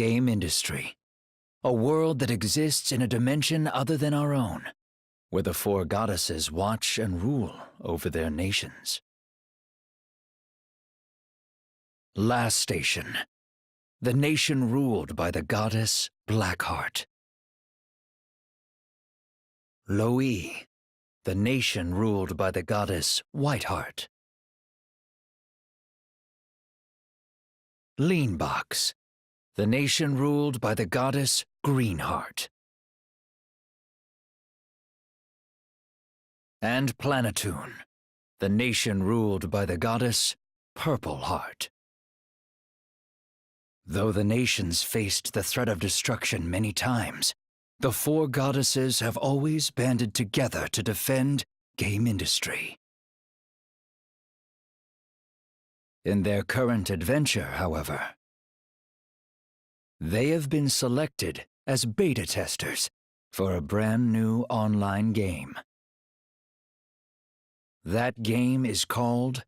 game industry. A world that exists in a dimension other than our own, where the four goddesses watch and rule over their nations. Last station. The nation ruled by the goddess Blackheart. Loe. The nation ruled by the goddess Whiteheart. Leanbox. The nation ruled by the goddess Greenheart. And Planetoon. The nation ruled by the goddess Purpleheart. Though the nations faced the threat of destruction many times, the four goddesses have always banded together to defend game industry. In their current adventure, however, they have been selected as beta testers for a brand new online game. That game is called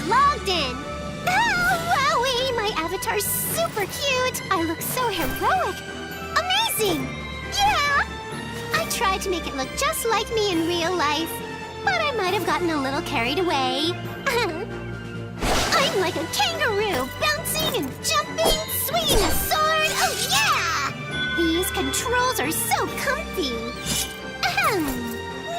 Logged in. Oh, wowie! My avatar's super cute. I look so heroic. Amazing! Yeah! I tried to make it look just like me in real life, but I might have gotten a little carried away. I'm like a kangaroo, bouncing and jumping, swinging a sword. Oh, yeah! These controls are so comfy.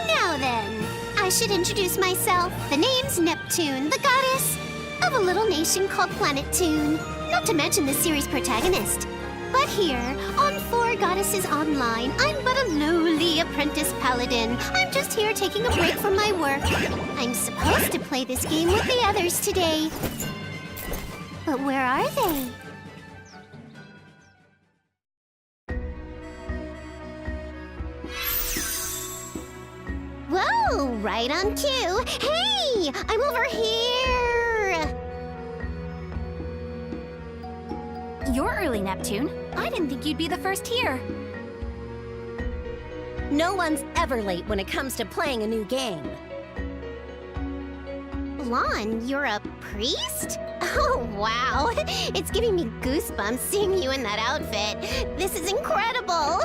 Now then. I should introduce myself. The name's Neptune, the goddess of a little nation called Planetoon, not to mention the series protagonist. But here, on Four Goddesses Online, I'm but a lowly apprentice paladin. I'm just here taking a break from my work. I'm supposed to play this game with the others today. But where are they? Whoa, right on cue. Hey, I'm over here. You're early, Neptune. I didn't think you'd be the first here. No one's ever late when it comes to playing a new game. Lon, you're a priest? Oh, wow. It's giving me goosebumps seeing you in that outfit. This is incredible.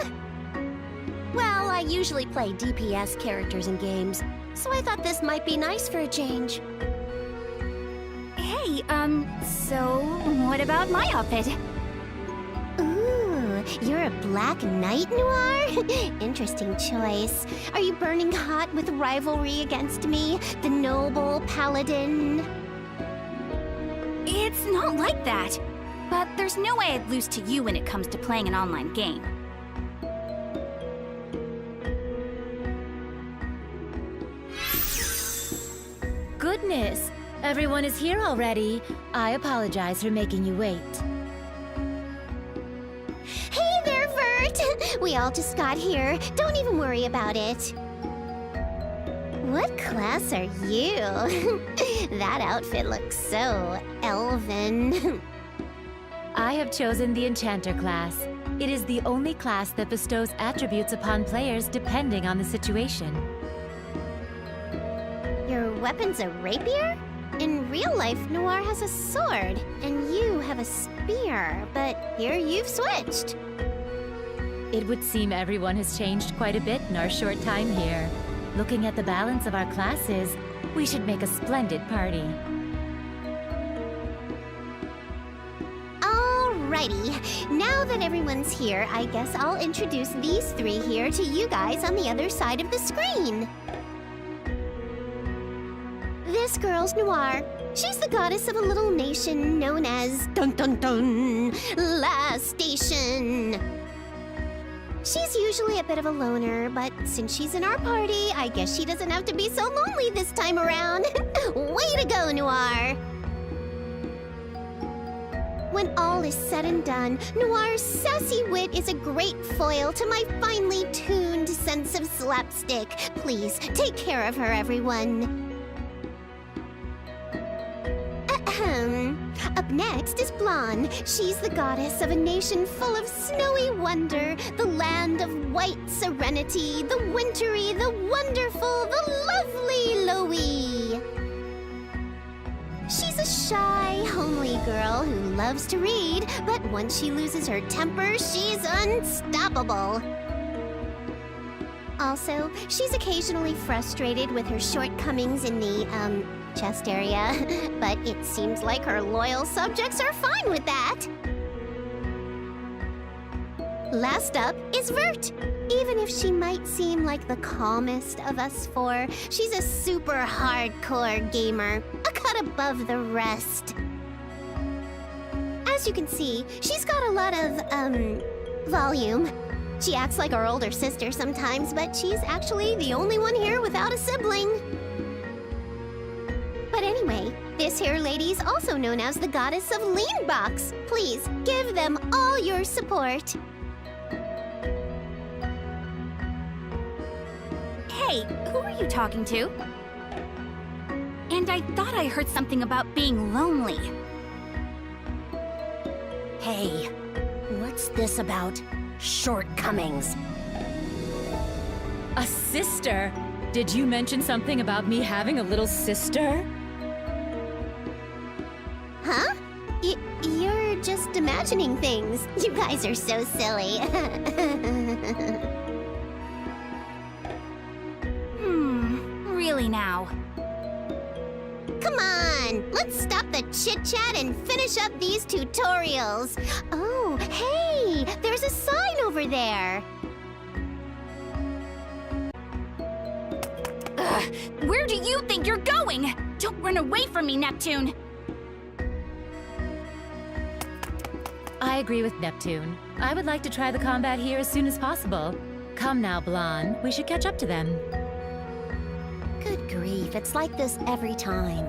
Well, I usually play DPS characters in games, so I thought this might be nice for a change. Hey, so what about my outfit? Ooh, you're a Black Knight Noir? Interesting choice. Are you burning hot with rivalry against me, the noble paladin? It's not like that. But there's no way I'd lose to you when it comes to playing an online game. Goodness! Everyone is here already. I apologize for making you wait. Hey there, Vert! We all just got here. Don't even worry about it. What class are you? That outfit looks so elven. I have chosen the Enchanter class. It is the only class that bestows attributes upon players depending on the situation. Your weapon's a rapier? In real life, Noir has a sword, and you have a spear, but here you've switched. It would seem everyone has changed quite a bit in our short time here. Looking at the balance of our classes, we should make a splendid party. Alrighty, now that everyone's here, I guess I'll introduce these three here to you guys on the other side of the screen. This girl's Noir. She's the goddess of a little nation known as Dun Dun Dun, Last Station. She's usually a bit of a loner, but since she's in our party, I guess she doesn't have to be so lonely this time around. Way to go, Noir! When all is said and done, Noir's sassy wit is a great foil to my finely tuned sense of slapstick. Please, take care of her, everyone. Up next is Blonde. She's the goddess of a nation full of snowy wonder, the land of white serenity, the wintry, the wonderful, the lovely Loie. She's a shy, homely girl who loves to read, but once she loses her temper, she's unstoppable. Also, she's occasionally frustrated with her shortcomings in the, chest area, but it seems like her loyal subjects are fine with that. Last up is Vert. Even if she might seem like the calmest of us four, she's a super hardcore gamer, a cut above the rest. As you can see, she's got a lot of, volume. She acts like our older sister sometimes, but she's actually the only one here without a sibling. But anyway, this here lady is also known as the goddess of Lean Box. Please, give them all your support. Hey, who are you talking to? And I thought I heard something about being lonely. Hey, what's this about shortcomings? A sister? Did you mention something about me having a little sister? Huh? You're just imagining things. You guys are so silly. Really now? Come on, let's stop the chit-chat and finish up these tutorials. Oh, hey, there's a sign over there. Ugh, where do you think you're going? Don't run away from me, Neptune! I agree with Neptune. I would like to try the combat here as soon as possible. Come now, Blonde. We should catch up to them. Good grief, it's like this every time.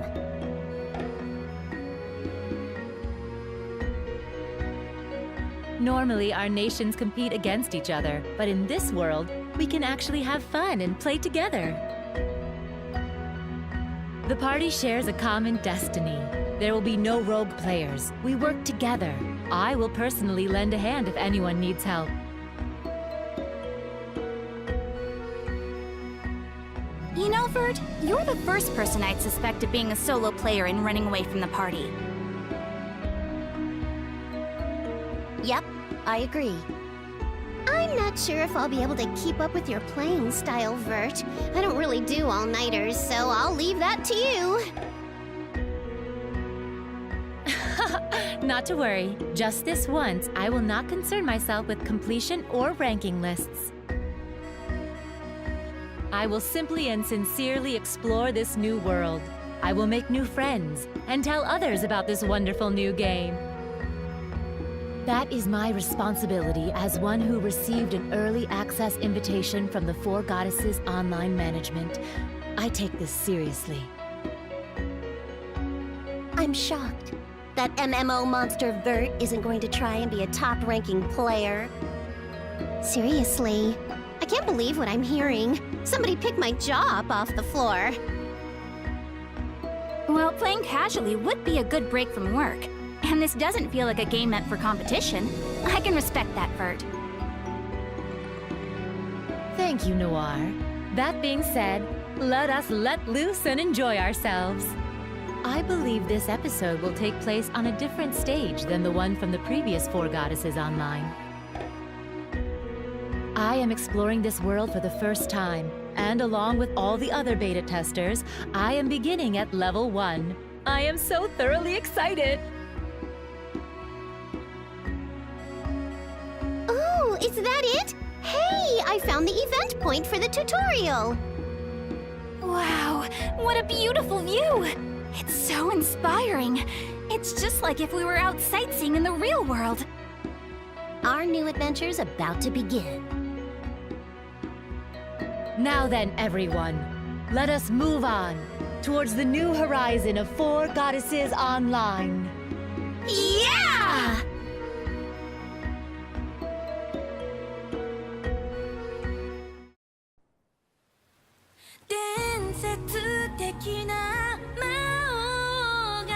Normally, our nations compete against each other, but in this world, we can actually have fun and play together. The party shares a common destiny. There will be no rogue players. We work together. I will personally lend a hand if anyone needs help. You know, Vert, you're the first person I'd suspect of being a solo player and running away from the party. Yep, I agree. I'm not sure if I'll be able to keep up with your playing style, Vert. I don't really do all-nighters, so I'll leave that to you. Not to worry. Just this once, I will not concern myself with completion or ranking lists. I will simply and sincerely explore this new world. I will make new friends and tell others about this wonderful new game. That is my responsibility as one who received an early access invitation from the Four Goddesses Online Management. I take this seriously. I'm shocked that MMO monster Vert isn't going to try and be a top-ranking player. Seriously, I can't believe what I'm hearing. Somebody picked my jaw up off the floor. Well, playing casually would be a good break from work. And this doesn't feel like a game meant for competition. I can respect that, Vert. Thank you, Noir. That being said, let us let loose and enjoy ourselves. I believe this episode will take place on a different stage than the one from the previous Four Goddesses Online. I am exploring this world for the first time, and along with all the other beta testers, I am beginning at level 1. I am so thoroughly excited! Oh, is that it? Hey, I found the event point for the tutorial. Wow, what a beautiful view! It's so inspiring. It's just like if we were out sightseeing in the real world. Our new adventure's about to begin. Now then, everyone, let us move on towards the new horizon of Four Goddesses Online. Yeah! 伝説的な魔王が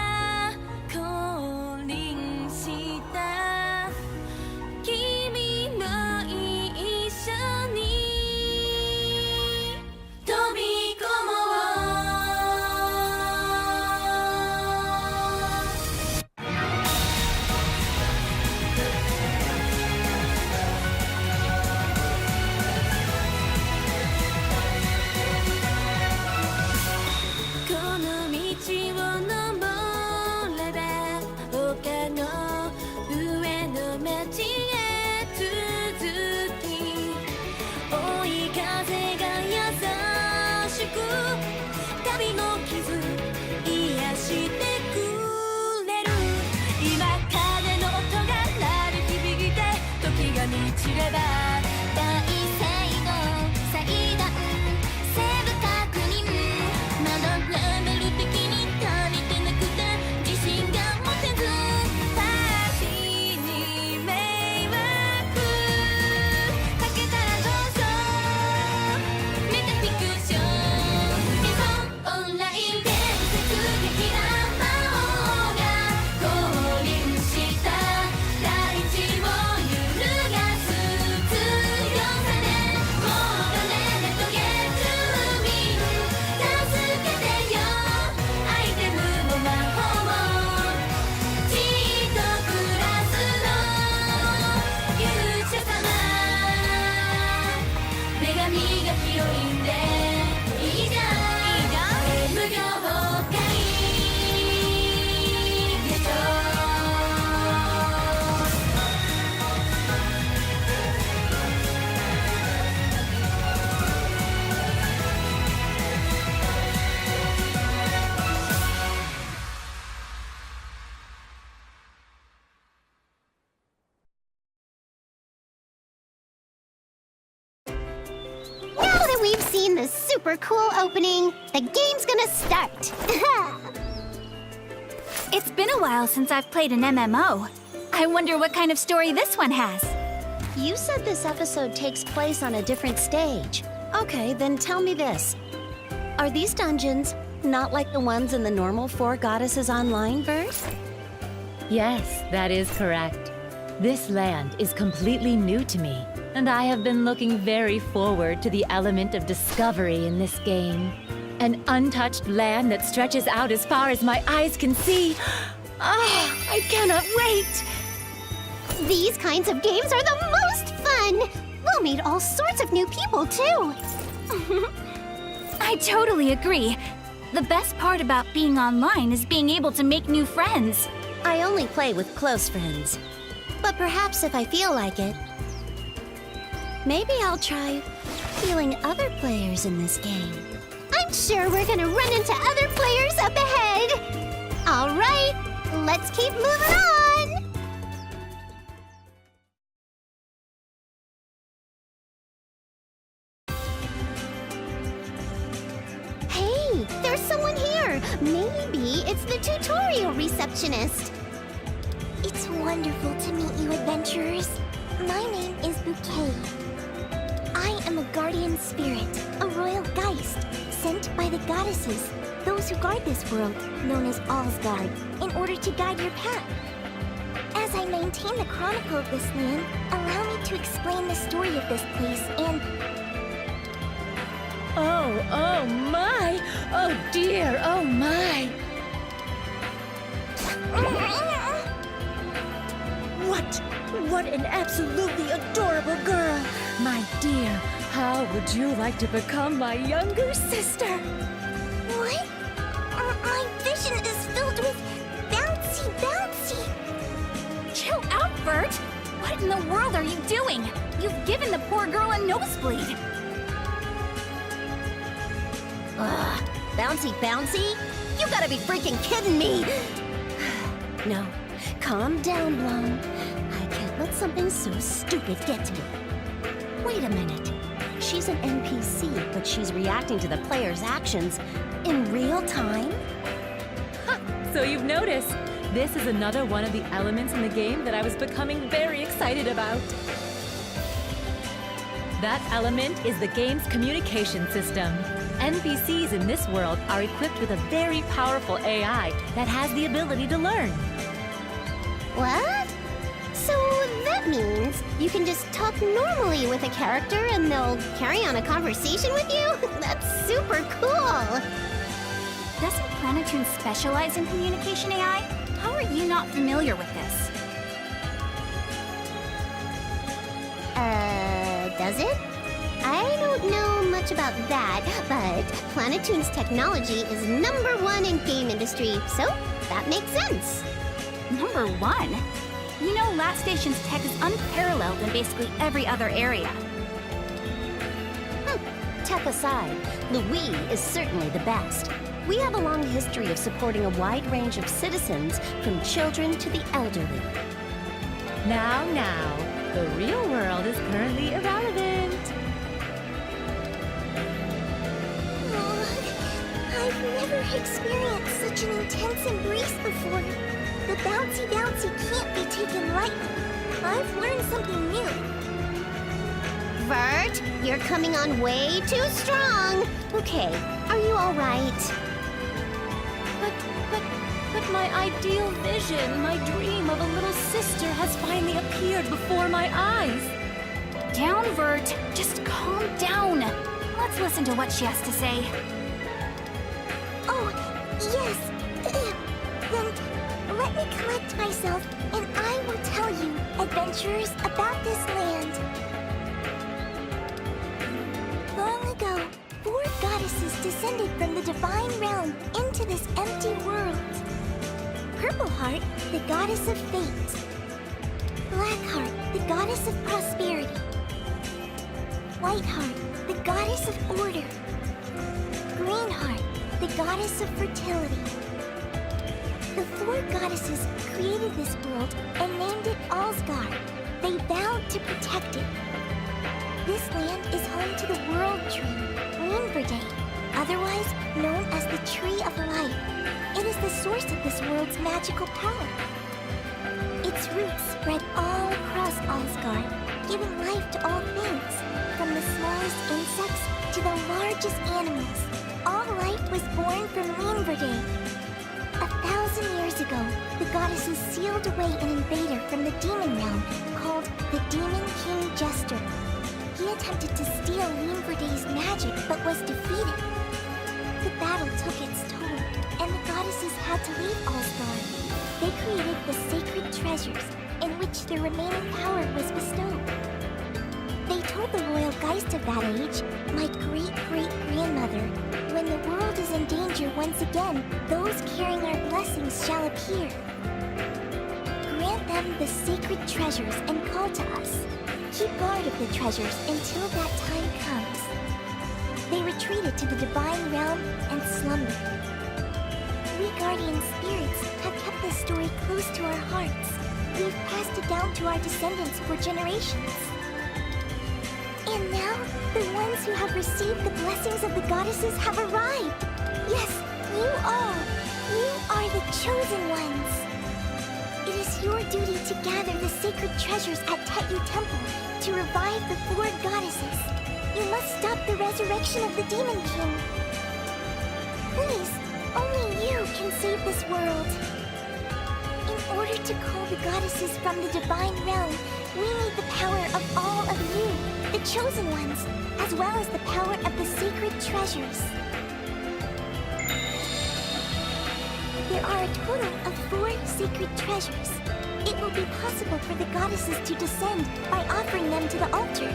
seen the super cool opening. The game's gonna start. It's been a while since I've played an MMO. I wonder what kind of story this one has. You said this episode takes place on a different stage. Okay, then tell me this. Are these dungeons not like the ones in the normal Four Goddesses Online verse? Yes, that is correct. This land is completely new to me, and I have been looking very forward to the element of discovery in this game. An untouched land that stretches out as far as my eyes can see. Ah, I cannot wait! These kinds of games are the most fun! We'll meet all sorts of new people, too! I totally agree. The best part about being online is being able to make new friends. I only play with close friends. But perhaps if I feel like it, maybe I'll try feeling other players in this game. I'm sure we're gonna run into other players up ahead! Alright, let's keep moving on! Hey, there's someone here! Maybe it's the tutorial receptionist. It's wonderful to meet you, adventurers. My name is Bouquet. I am a guardian spirit, a royal geist, sent by the goddesses, those who guard this world, known as Allsguard, in order to guide your path. As I maintain the chronicle of this land, allow me to explain the story of this place and... Oh my! Oh dear, oh my! What an absolutely adorable girl! My dear, how would you like to become my younger sister? What? My vision is filled with bouncy. Chill out, Bert! What in the world are you doing? You've given the poor girl a nosebleed. Ugh, bouncy? You gotta be freaking kidding me! No, calm down, Blom. I can't let something so stupid get to me. Wait a minute. She's an NPC, but she's reacting to the player's actions in real time? So you've noticed, this is another one of the elements in the game that I was becoming very excited about. That element is the game's communication system. NPCs in this world are equipped with a very powerful AI that has the ability to learn. What? So that means you can just talk normally with a character and they'll carry on a conversation with you? That's super cool! Doesn't Planetoon specialize in communication AI? How are you not familiar with this? Does it? I don't know much about that, but Planetoon's technology is #1 in game industry, so that makes sense. #1? You know, Last Station's tech is unparalleled in basically every other area. Tech aside, Louis is certainly the best. We have a long history of supporting a wide range of citizens, from children to the elderly. Now, the real world is currently irrelevant. I've never experienced such an intense embrace before. The bouncy can't be taken lightly. I've learned something new. Vert, you're coming on way too strong. Okay, are you all right? But my ideal vision, my dream of a little sister has finally appeared before my eyes. Down, Vert. Just calm down. Let's listen to what she has to say. Oh, yes. Then let me collect myself, and I will tell you, adventurers, about this land. Long ago, 4 goddesses descended from the divine realm into this empty world. Purpleheart, the goddess of fate. Blackheart, the goddess of prosperity. Whiteheart, the goddess of order. Greenheart, the goddess of fertility. The 4 goddesses created this world and named it Allsguard. They vowed to protect it. This land is home to the World Tree, Day, otherwise known as the Tree of Life. It is the source of this world's magical power. Its roots spread all across Asgard, giving life to all things, from the smallest insects to the largest animals. All life was born from Day. 1,000 years ago, the goddesses sealed away an invader from the demon realm called the Demon King Jester. He attempted to steal Day's magic, but was defeated. The battle took its toll, and the goddesses had to leave Asgard. They created the sacred treasures, in which their remaining power was bestowed. They told the royal geist of that age, my great-great-grandmother, when the world is in danger once again, those carrying our blessings shall appear. Grant them the sacred treasures and call to us. Keep guard of the treasures until that time comes. They retreated to the divine realm and slumbered. We guardian spirits have kept this story close to our hearts. We've passed it down to our descendants for generations. And now, the ones who have received the blessings of the goddesses have arrived. Yes, you all. You are the chosen ones. It is your duty to gather the sacred treasures at Tetu Temple to revive the four goddesses. You must stop the resurrection of the Demon King. Please, only you can save this world. In order to call the goddesses from the divine realm, we need the power of all of you, the chosen ones, as well as the power of the sacred treasures. There are a total of 4 sacred treasures. It will be possible for the goddesses to descend by offering them to the altar.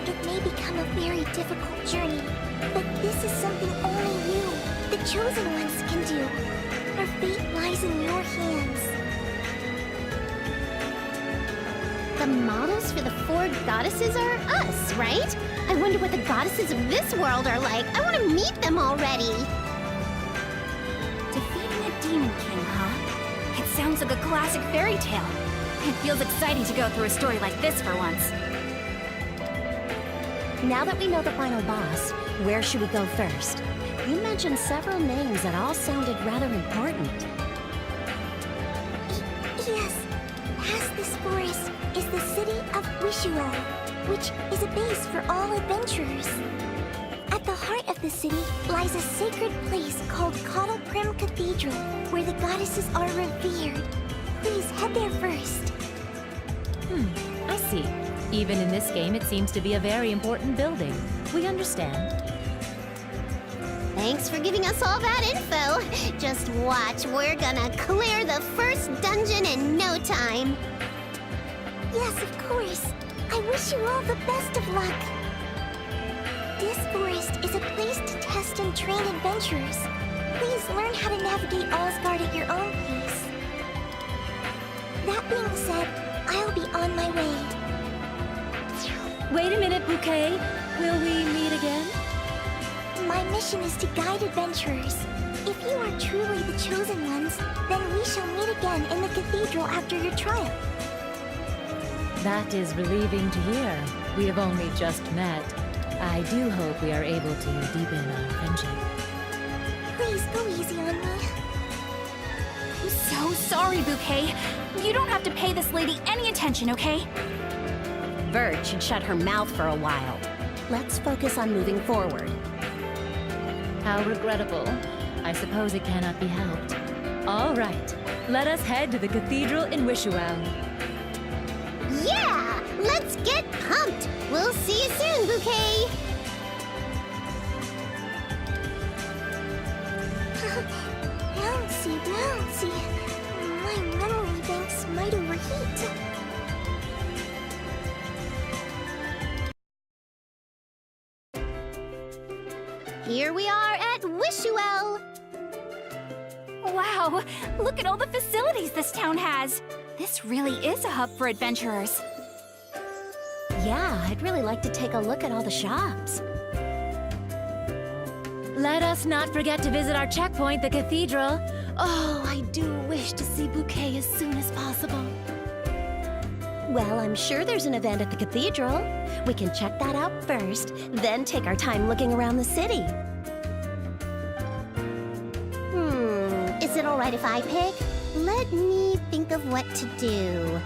It may become a very difficult journey, but this is something only you, the chosen ones, can do. Our fate lies in your hands. The models for the 4 goddesses are us, right? I wonder what the goddesses of this world are like. I want to meet them already. Defeating a Demon King, huh? It sounds like a classic fairy tale. It feels exciting to go through a story like this for once. Now that we know the final boss, where should we go first? You mentioned several names that all sounded rather important. Yes, past this forest is the city of Wishuel, which is a base for all adventurers. At the heart of the city lies a sacred place called Coddle Prim Cathedral, where the goddesses are revered. Please head there first. I see. Even in this game, it seems to be a very important building. We understand. Thanks for giving us all that info. Just watch, we're gonna clear the first dungeon in no time. Yes, of course. I wish you all the best of luck. This forest is a place to test and train adventurers. Please learn how to navigate Asgard at your own pace. That being said, I'll be on my way. Wait a minute, Bouquet. Will we meet again? My mission is to guide adventurers. If you are truly the chosen ones, then we shall meet again in the cathedral after your trial. That is relieving to hear. We have only just met. I do hope we are able to deepen our friendship. Please go easy on me. I'm so sorry, Bouquet. You don't have to pay this lady any attention, okay? Vert should shut her mouth for a while. Let's focus on moving forward. How regrettable. I suppose it cannot be helped. All right, let us head to the cathedral in Wishuel. Yeah! Let's get pumped! We'll see you soon, Bouquet! Bouncy, bouncy. My memory banks might overheat. Here we are at Wishuel! Wow, look at all the facilities this town has. This really is a hub for adventurers. Yeah, I'd really like to take a look at all the shops. Let us not forget to visit our checkpoint, the cathedral. Oh, I do wish to see Bouquet as soon as possible. Well, I'm sure there's an event at the cathedral. We can check that out first, then take our time looking around the city. Is it alright if I pick? Let me think of what to do.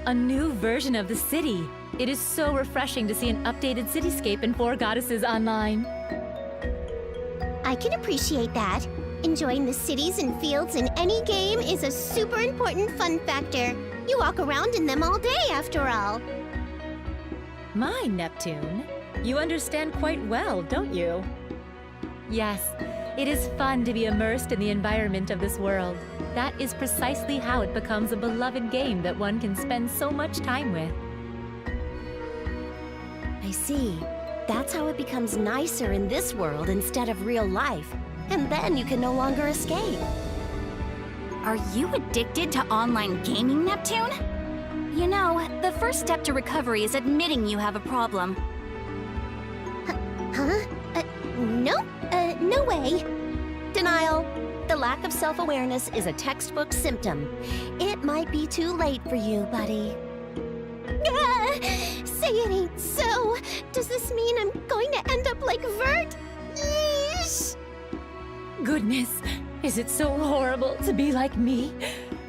A new version of the city. It is so refreshing to see an updated cityscape in Four Goddesses online. I can appreciate that. Enjoying the cities and fields in any game is a super important fun factor. You walk around in them all day, after all. My Neptune, you understand quite well, don't you? Yes, it is fun to be immersed in the environment of this world. That is precisely how it becomes a beloved game that one can spend so much time with. I see. That's how it becomes nicer in this world instead of real life. And then you can no longer escape. Are you addicted to online gaming, Neptune? You know, the first step to recovery is admitting you have a problem. Huh? No. No way. Denial. The lack of self-awareness is a textbook symptom. It might be too late for you, buddy. Ah, say it ain't so. Does this mean I'm going to end up like Vert? Yeesh. Goodness, is it so horrible to be like me?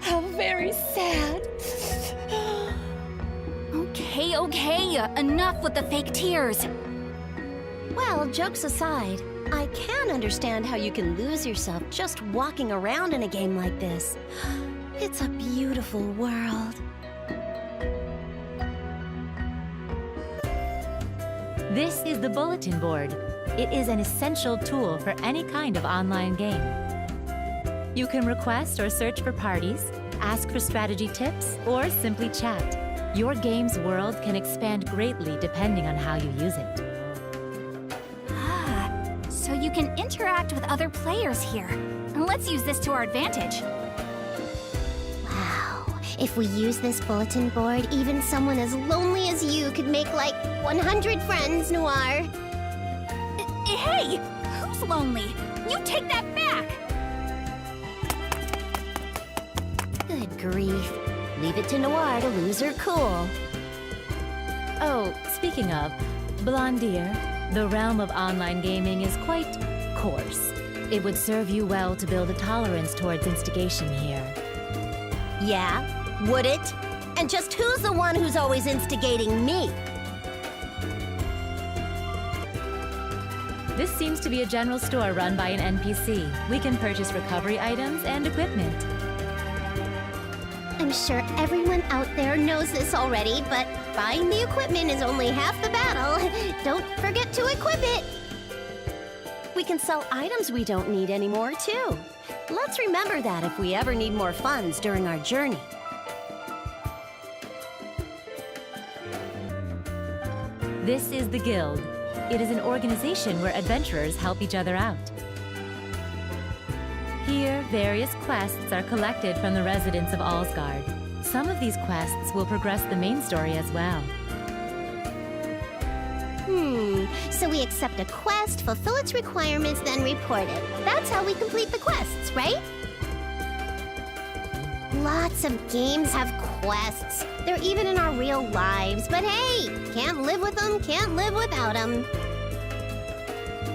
How very sad. Okay, enough with the fake tears. Well, jokes aside, I can understand how you can lose yourself just walking around in a game like this. It's a beautiful world. This is the bulletin board. It is an essential tool for any kind of online game. You can request or search for parties, ask for strategy tips, or simply chat. Your game's world can expand greatly depending on how you use it. So you can interact with other players here. Let's use this to our advantage. Wow. If we use this bulletin board, even someone as lonely as you could make like 100 friends, Noir. Hey! Who's lonely? You take that back! Good grief. Leave it to Noir to lose her cool. Oh, speaking of, Blondier, the realm of online gaming is quite coarse. It would serve you well to build a tolerance towards instigation here. Yeah, would it? And just who's the one who's always instigating me? This seems to be a general store run by an NPC. We can purchase recovery items and equipment. I'm sure everyone out there knows this already, but buying the equipment is only half the battle. Don't forget to equip it. We can sell items we don't need anymore, too. Let's remember that if we ever need more funds during our journey. This is the Guild. It is an organization where adventurers help each other out. Here, various quests are collected from the residents of Allsgard. Some of these quests will progress the main story as well. So we accept a quest, fulfill its requirements, then report it. That's how we complete the quests, right? Lots of games have quests. They're even in our real lives, but hey, can't live with them, can't live without them.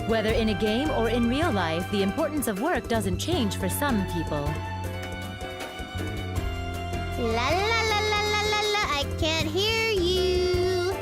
Whether in a game or in real life, the importance of work doesn't change for some people. La la la la la la la, I can't hear you.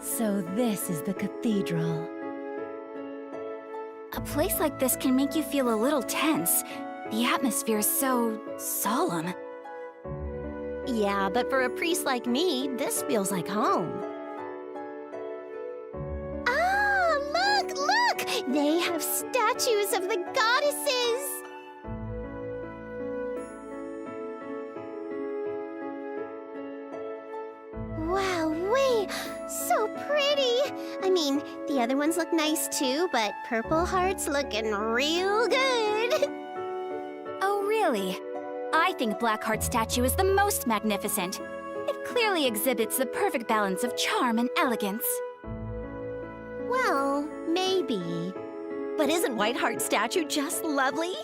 So this is the cathedral. A place like this can make you feel a little tense. The atmosphere is so solemn. Yeah, but for a priest like me, this feels like home. Ah, look, look! They have statues of the goddesses! Wow-wee! So pretty! I mean, the other ones look nice too, but Purple Heart's looking real good! Oh, really? I think Blackheart's statue is the most magnificent. It clearly exhibits the perfect balance of charm and elegance. Well, maybe. But isn't Whiteheart's statue just lovely?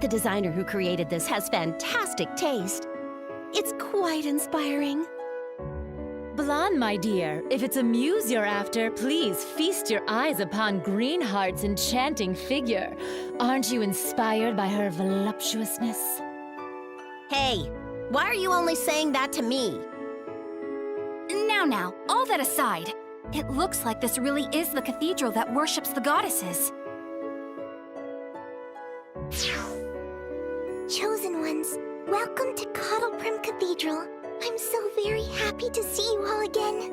The designer who created this has fantastic taste. It's quite inspiring. Blanc, my dear, if it's a muse you're after, please feast your eyes upon Greenheart's enchanting figure. Aren't you inspired by her voluptuousness? Hey, why are you only saying that to me? Now, all that aside, it looks like this really is the cathedral that worships the goddesses. Chosen ones, welcome to Cottleprim Cathedral. I'm so very happy to see you all again.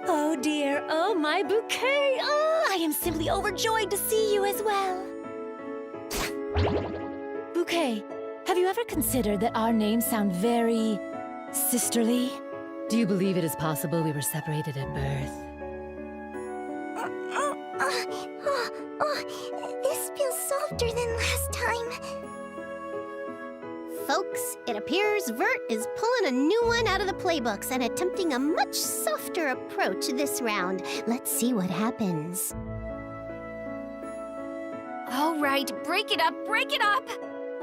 Oh dear, oh my bouquet! Oh, I am simply overjoyed to see you as well. Bouquet, have you ever considered that our names sound very sisterly? Do you believe it is possible we were separated at birth? This feels softer than last time. Folks, it appears Vert is pulling a new one out of the playbooks and attempting a much softer approach this round. Let's see what happens. All right, break it up, break it up!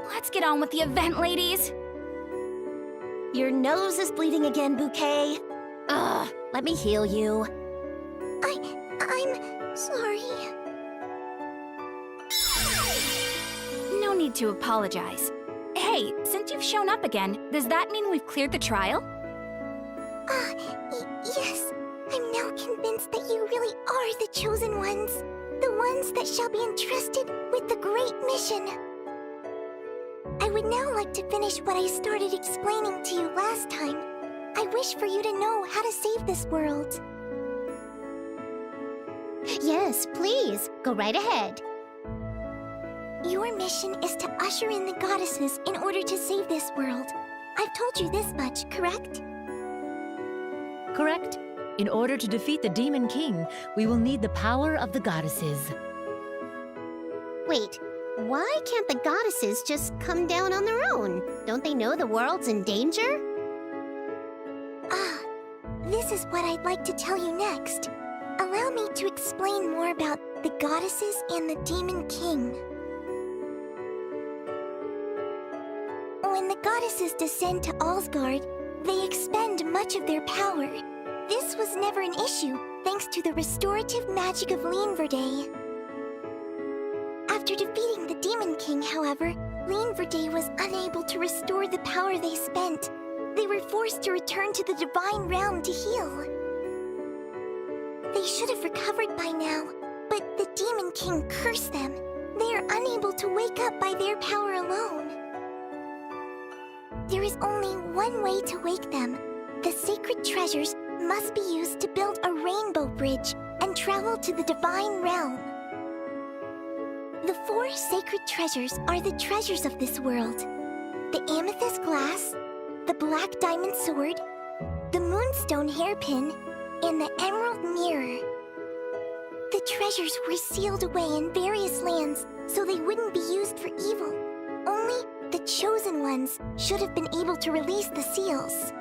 Let's get on with the event, ladies. Your nose is bleeding again, Bouquet. Ugh, let me heal you. I'm sorry. No need to apologize. Hey, since you've shown up again, does that mean we've cleared the trial? Yes. I'm now convinced that you really are the chosen ones. The ones that shall be entrusted with the great mission. I would now like to finish what I started explaining to you last time. I wish for you to know how to save this world. Yes, please, go right ahead. Your mission is to usher in the goddesses in order to save this world. I've told you this much, correct? Correct. In order to defeat the Demon King, we will need the power of the goddesses. Wait, why can't the goddesses just come down on their own? Don't they know the world's in danger? This is what I'd like to tell you next. Allow me to explain more about the goddesses and the Demon King. When the goddesses descend to Alsgard, they expend much of their power. This was never an issue, thanks to the restorative magic of Lienverde. After defeating the Demon King, however, Lienverde was unable to restore the power they spent. They were forced to return to the Divine Realm to heal. They should have recovered by now, but the Demon King cursed them. They are unable to wake up by their power alone. There is only one way to wake them. The sacred treasures must be used to build a rainbow bridge and travel to the Divine Realm. The 4 sacred treasures are the treasures of this world. The amethyst glass, the black diamond sword, the moonstone hairpin, and the emerald mirror. The treasures were sealed away in various lands so they wouldn't be used for evil. Only the chosen ones should have been able to release the seals.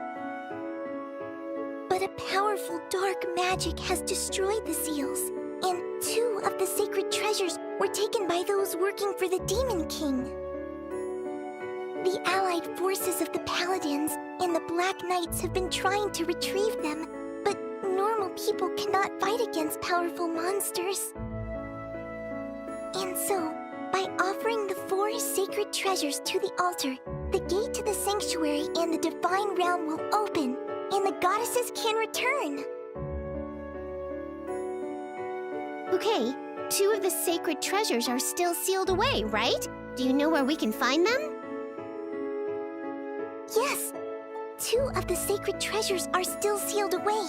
But a powerful dark magic has destroyed the seals, and 2 of the sacred treasures were taken by those working for the Demon King. The allied forces of the Paladins and the Black Knights have been trying to retrieve them, but normal people cannot fight against powerful monsters. And so, by offering the 4 sacred treasures to the altar, the gate to the sanctuary and the Divine Realm will open, and the goddesses can return. Okay, 2 of the sacred treasures are still sealed away, right? Do you know where we can find them? Yes, 2 of the sacred treasures are still sealed away.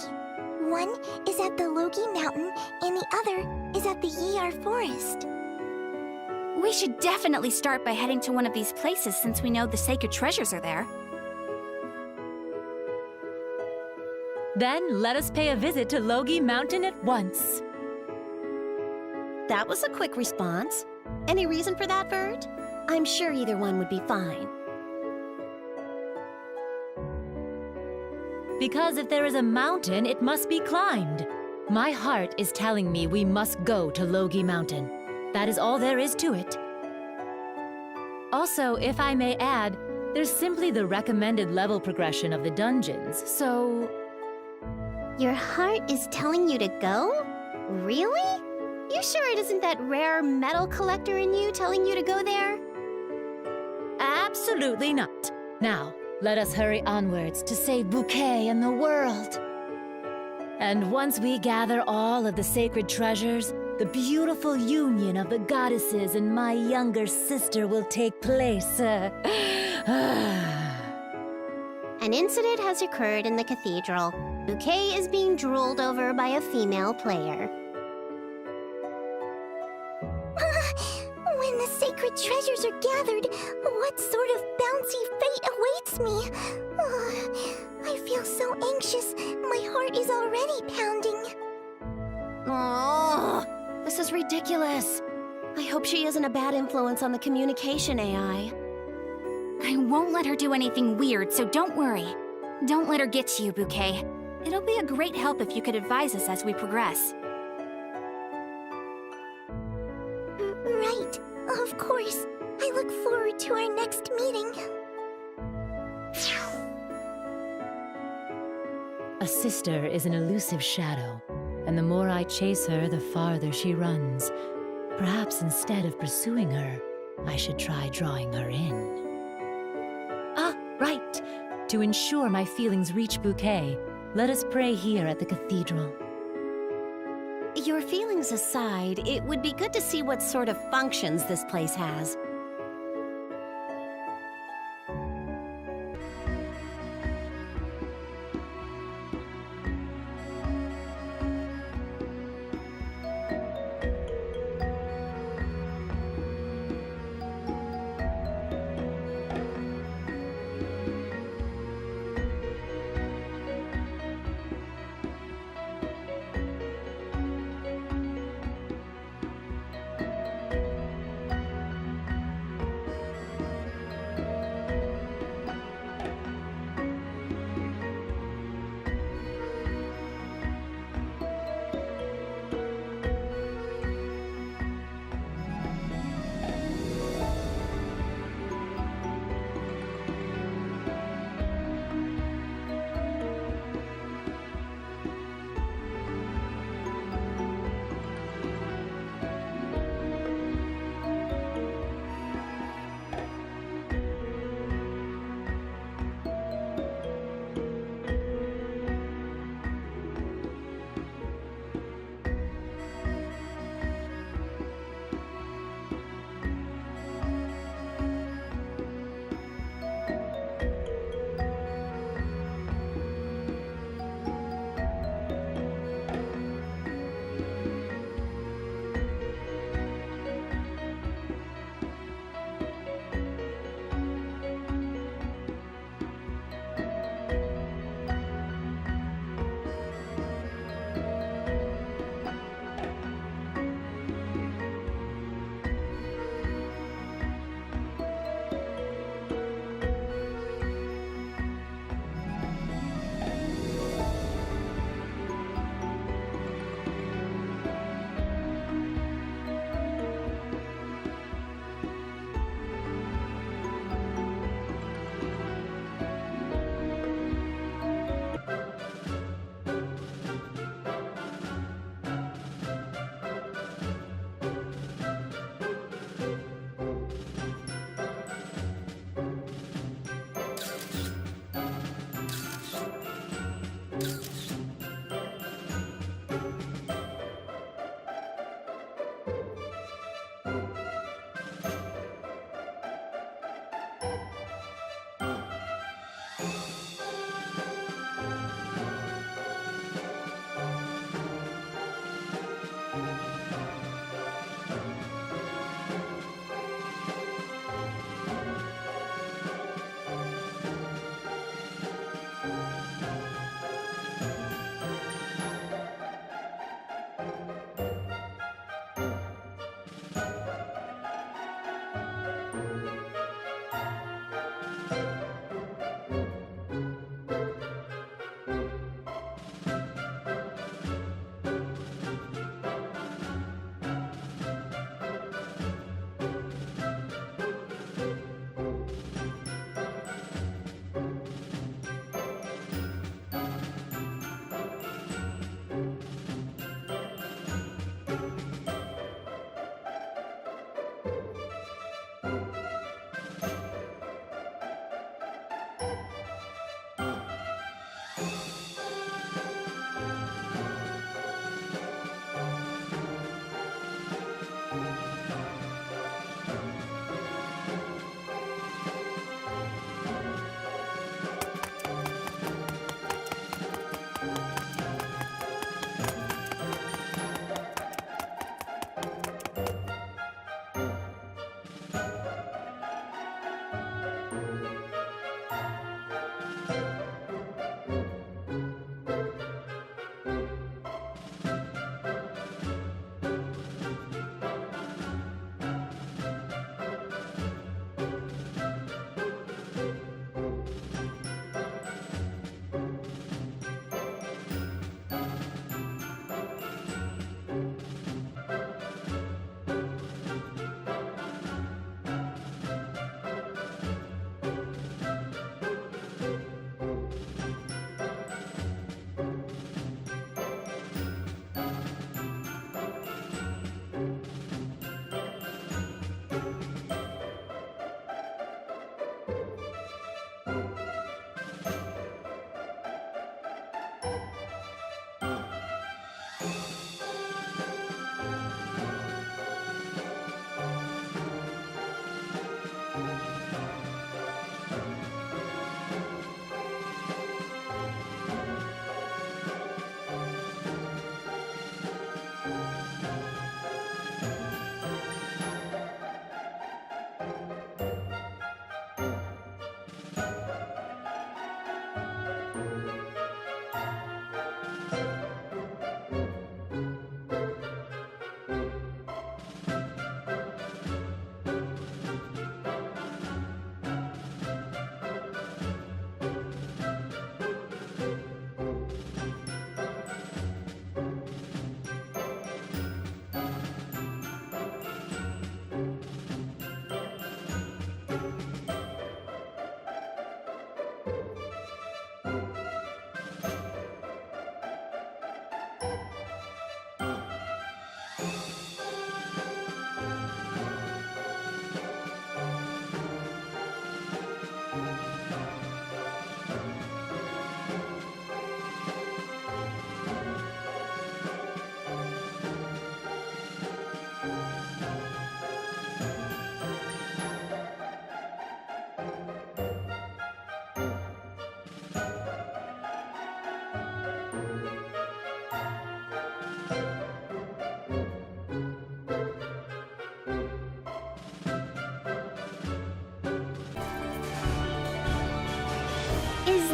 One is at the Logi Mountain, and the other is at the Yar Forest. We should definitely start by heading to one of these places since we know the sacred treasures are there. Then let us pay a visit to Logi Mountain at once. That was a quick response. Any reason for that, Vert? I'm sure either one would be fine. Because if there is a mountain, it must be climbed. My heart is telling me we must go to Logi Mountain. That is all there is to it. Also, if I may add, there's simply the recommended level progression of the dungeons, so... Your heart is telling you to go? Really? You sure it isn't that rare metal collector in you telling you to go there? Absolutely not. Now, let us hurry onwards to save Bouquet and the world. And once we gather all of the sacred treasures, the beautiful union of the goddesses and my younger sister will take place. An incident has occurred in the cathedral. Bouquet is being drooled over by a female player. When the sacred treasures are gathered, what sort of bouncy fate awaits me? I feel so anxious. My heart is already pounding. Oh, this is ridiculous. I hope she isn't a bad influence on the communication AI. I won't let her do anything weird, so don't worry. Don't let her get to you, Bouquet. It'll be a great help if you could advise us as we progress. Right, of course. I look forward to our next meeting. A sister is an elusive shadow, and the more I chase her, the farther she runs. Perhaps instead of pursuing her, I should try drawing her in. Ah, right! To ensure my feelings reach Bouquet, let us pray here at the cathedral. Your feelings aside, it would be good to see what sort of functions this place has.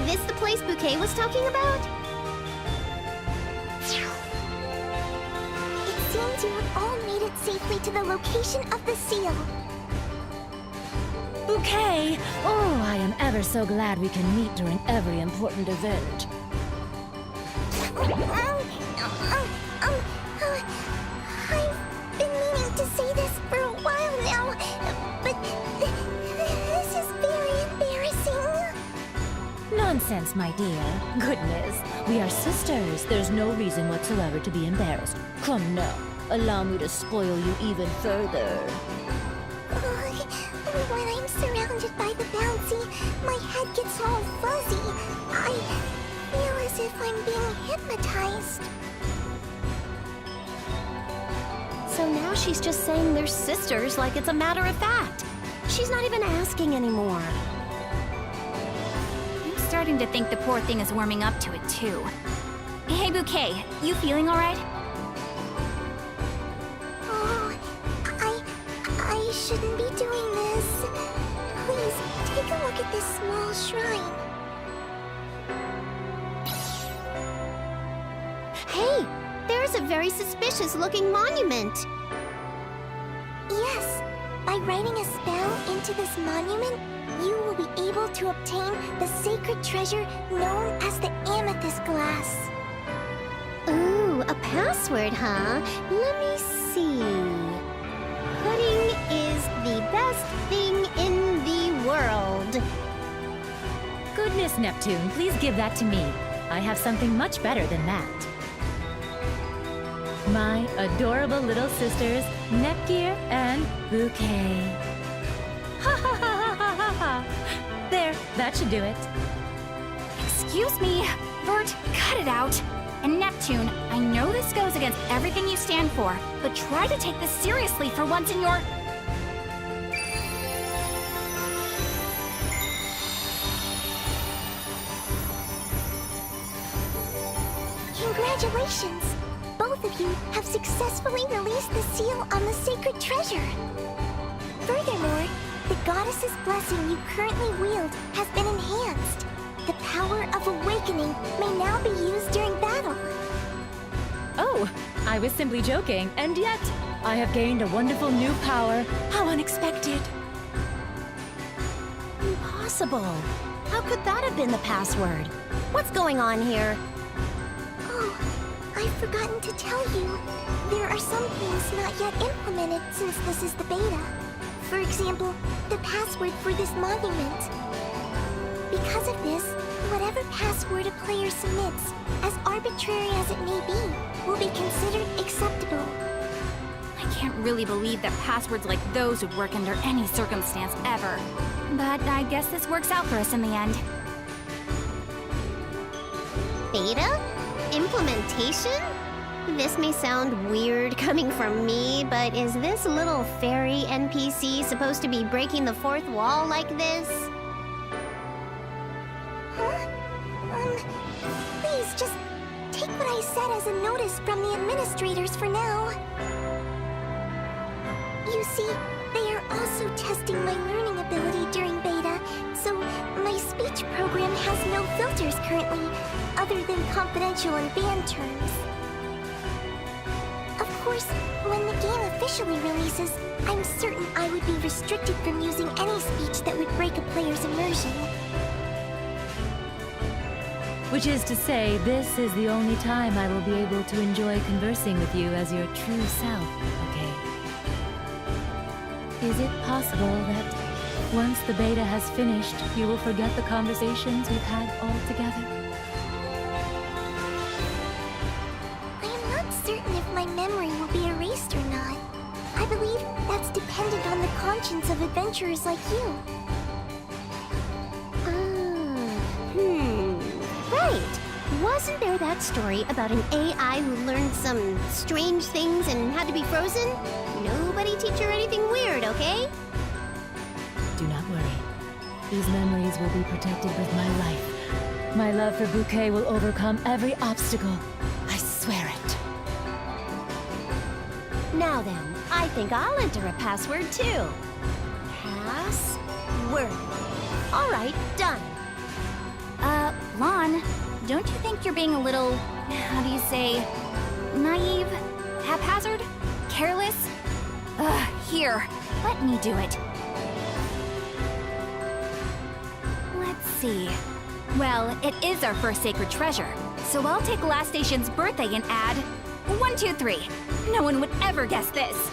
this the place Bouquet was talking about? It seems you have all made it safely to the location of the seal. Bouquet! Oh, I am ever so glad we can meet during every important event. I've been meaning to say this for a while now, but this is very embarrassing. Nonsense, my dear. Goodness, we are sisters. There's no reason whatsoever to be embarrassed. Come now, allow me to spoil you even further. When I'm surrounded by the bouncy, my head gets all fuzzy. I feel as if I'm being hypnotized. So now she's just saying they're sisters like it's a matter of fact. She's not even asking anymore. I'm starting to think the poor thing is warming up to it, too. Hey, Bouquet, you feeling all right? Oh, I shouldn't be doing this. Please, take a look at this small shrine. Hey, there's a very suspicious-looking monument. Yes, by writing a spell into this monument, you will be able to obtain the sacred treasure known as the amethyst glass. Ooh, a password, huh? Let me see. Pudding is the best thing in the world. Goodness, Neptune, please give that to me. I have something much better than that. My adorable little sisters, Nepgear and Bouquet. Ha ha ha ha ha ha! There, that should do it. Excuse me, Bert, cut it out. And Neptune, I know this goes against everything you stand for, but try to take this seriously for once in your... Congratulations! Both of you have successfully released the seal on the sacred treasure. Furthermore, the goddess's blessing you currently wield has been enhanced. The power of awakening may now be used during battle. Oh, I was simply joking, and yet I have gained a wonderful new power. How unexpected! Impossible. How could that have been the password? What's going on here? Oh, I've forgotten to tell you. There are some things not yet implemented since this is the beta. For example, the password for this monument. Because of this, whatever password a player submits, as arbitrary as it may be, will be considered acceptable. I can't really believe that passwords like those would work under any circumstance ever. But I guess this works out for us in the end. Beta? Implementation? This may sound weird coming from me, but is this little fairy NPC supposed to be breaking the fourth wall like this? Huh? Please just take what I said as a notice from the administrators for now. You see, they are also testing my learning ability during beta, so my speech program has no filters currently, other than confidential and banned terms. Of course, when the game officially releases, I'm certain I would be restricted from using any speech that would break a player's immersion. Which is to say, this is the only time I will be able to enjoy conversing with you as your true self, okay? Is it possible that once the beta has finished, you will forget the conversations we've had altogether? I am not certain if my memory will be erased or not. I believe that's dependent on the conscience of adventurers like you. Right. Wasn't there that story about an AI who learned some strange things and had to be frozen? Nobody teach her anything weird, okay? Do not worry. These memories will be protected with my life. My love for Bouquet will overcome every obstacle. I swear it. Now then, I think I'll enter a password too. Password. All right, done. Lon, don't you think you're being a little, how do you say, naive? Haphazard? Careless? Here, let me do it. Let's see. Well, it is our first sacred treasure, so I'll take last station's birthday and add 1, 2, 3. No one would ever guess this.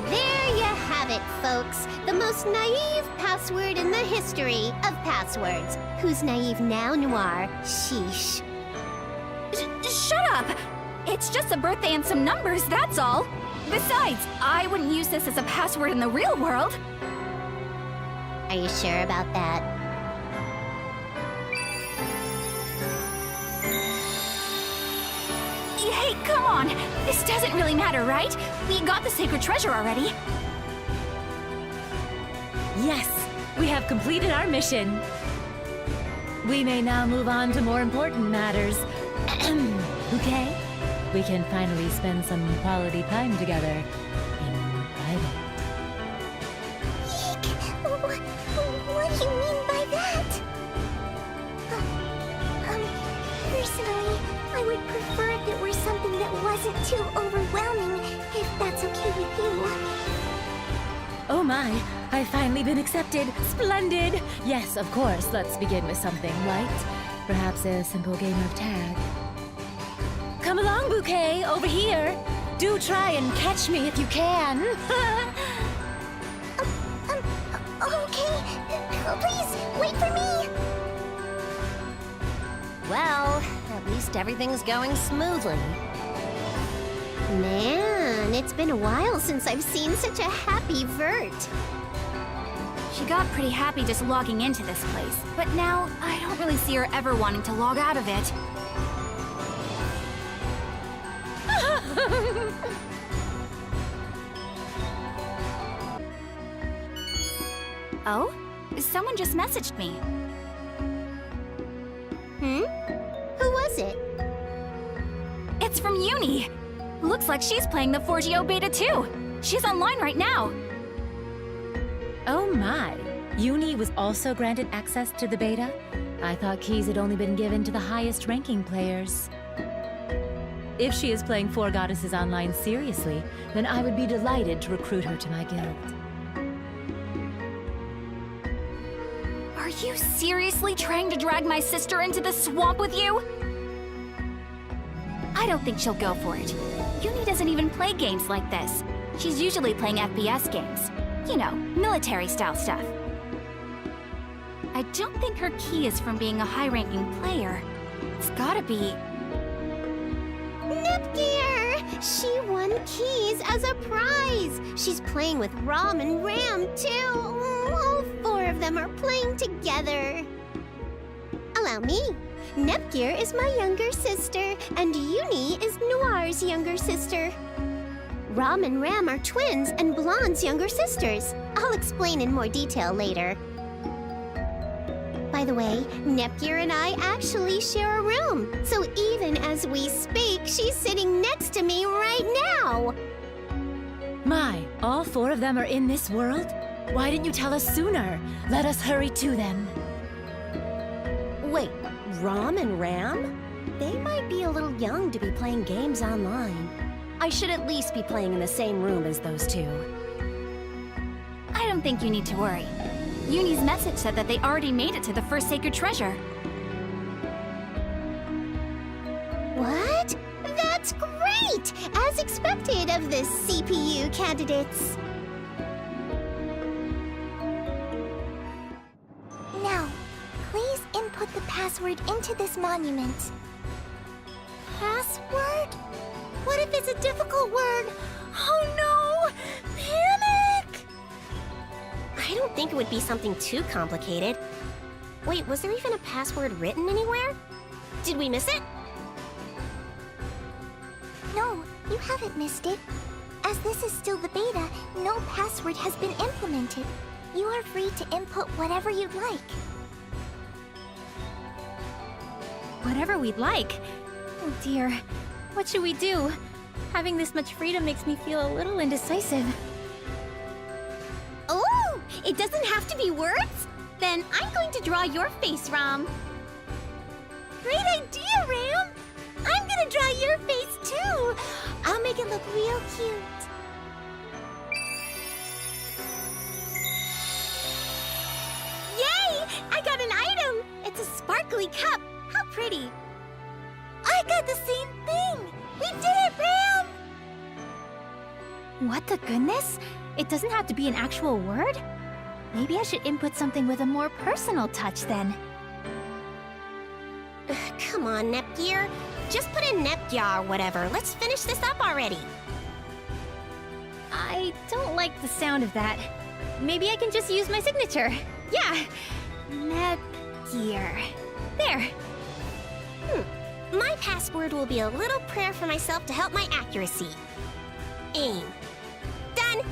There you have it, folks. The most naive password in the history of passwords. Who's naive now, Noir? Sheesh. Shut up! It's just a birthday and some numbers, that's all. Besides, I wouldn't use this as a password in the real world. Are you sure about that? Hey, come on! This doesn't really matter, right? We got the sacred treasure already. Yes, we have completed our mission. We may now move on to more important matters. Okay? We can finally spend some quality time together in private. Eek! What do you mean by that? Personally, I would prefer if it were something that wasn't too overwhelming, if that's okay with you. Oh my, I've finally been accepted. Splendid! Yes, of course, let's begin with something light. Perhaps a simple game of tag. Come along, Bouquet, over here. Do try and catch me if you can. Okay. Please, wait for me! Well, at least everything's going smoothly. Man, it's been a while since I've seen such a happy Vert. She got pretty happy just logging into this place, but now I don't really see her ever wanting to log out of it. Oh? Someone just messaged me. Who was it? It's from Uni. Looks like she's playing the 4GO beta too. She's online right now. Oh my, Uni was also granted access to the beta? I thought keys had only been given to the highest ranking players. If she is playing Four Goddesses online seriously, then I would be delighted to recruit her to my guild. Are you seriously trying to drag my sister into the swamp with you? I don't think she'll go for it. Uni doesn't even play games like this. She's usually playing FPS games. You know, military-style stuff. I don't think her key is from being a high-ranking player. It's gotta be... Nepgear! She won keys as a prize! She's playing with Rom and Ram, too! All four of them are playing together. Allow me. Nepgear is my younger sister, and Uni is Noir's younger sister. Rom and Ram are twins and Blonde's younger sisters. I'll explain in more detail later. By the way, Nepgear and I actually share a room, so even as we speak, she's sitting next to me right now! My, all four of them are in this world? Why didn't you tell us sooner? Let us hurry to them. Wait, Rom and Ram? They might be a little young to be playing games online. I should at least be playing in the same room as those two. I don't think you need to worry. Uni's message said that they already made it to the first sacred treasure. What? That's great! As expected of the CPU candidates. Now, please input the password into this monument. Password? What if it's a difficult word? Oh no! Panic! I don't think it would be something too complicated. Wait, was there even a password written anywhere? Did we miss it? No, you haven't missed it. As this is still the beta, no password has been implemented. You are free to input whatever you'd like. Whatever we'd like. Oh dear. What should we do? Having this much freedom makes me feel a little indecisive. Oh! It doesn't have to be words? Then I'm going to draw your face, Rom. Great idea, Ram! I'm gonna draw your face too! I'll make it look real cute. Yay! I got an item! It's a sparkly cup. How pretty. I got the same thing! We did it, Ram! What the goodness? It doesn't have to be an actual word? Maybe I should input something with a more personal touch then. Come on, Nepgear. Just put in Nepgear or whatever. Let's finish this up already. I don't like the sound of that. Maybe I can just use my signature. Yeah! Nepgear. There. My password will be a little prayer for myself to help my accuracy. Aim. Done!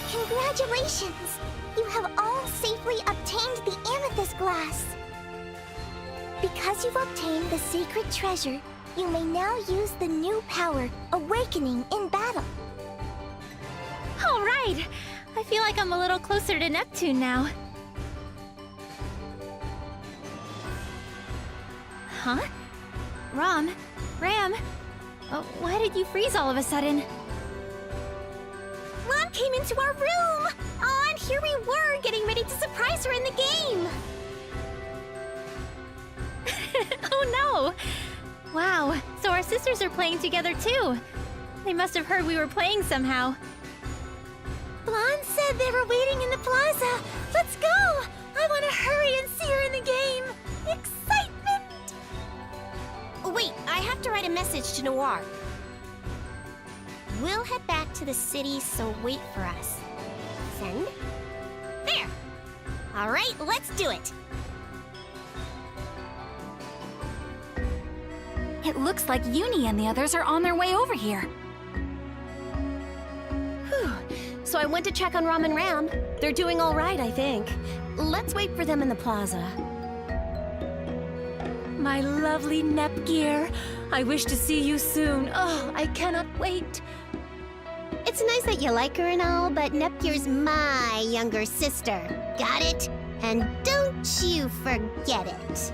Congratulations! You have all safely obtained the amethyst glass. Because you've obtained the sacred treasure, you may now use the new power, Awakening, in battle. All right! I feel like I'm a little closer to Neptune now. Huh? Ram? Why did you freeze all of a sudden? Ron came into our room! Oh, and here we were, getting ready to surprise her in the game! Oh no! Wow, so our sisters are playing together too. They must have heard we were playing somehow. Blonde said they were waiting in the plaza! Let's go! I want to hurry and see her in the game! Excitement! Wait, I have to write a message to Noir. We'll head back to the city, so wait for us. Send. There! Alright, let's do it! It looks like Uni and the others are on their way over here. Whew. So I went to check on Ram and Ram. They're doing all right, I think. Let's wait for them in the plaza. My lovely Nepgear, I wish to see you soon. Oh, I cannot wait. It's nice that you like her and all, but Nepgear's my younger sister. Got it? And don't you forget it.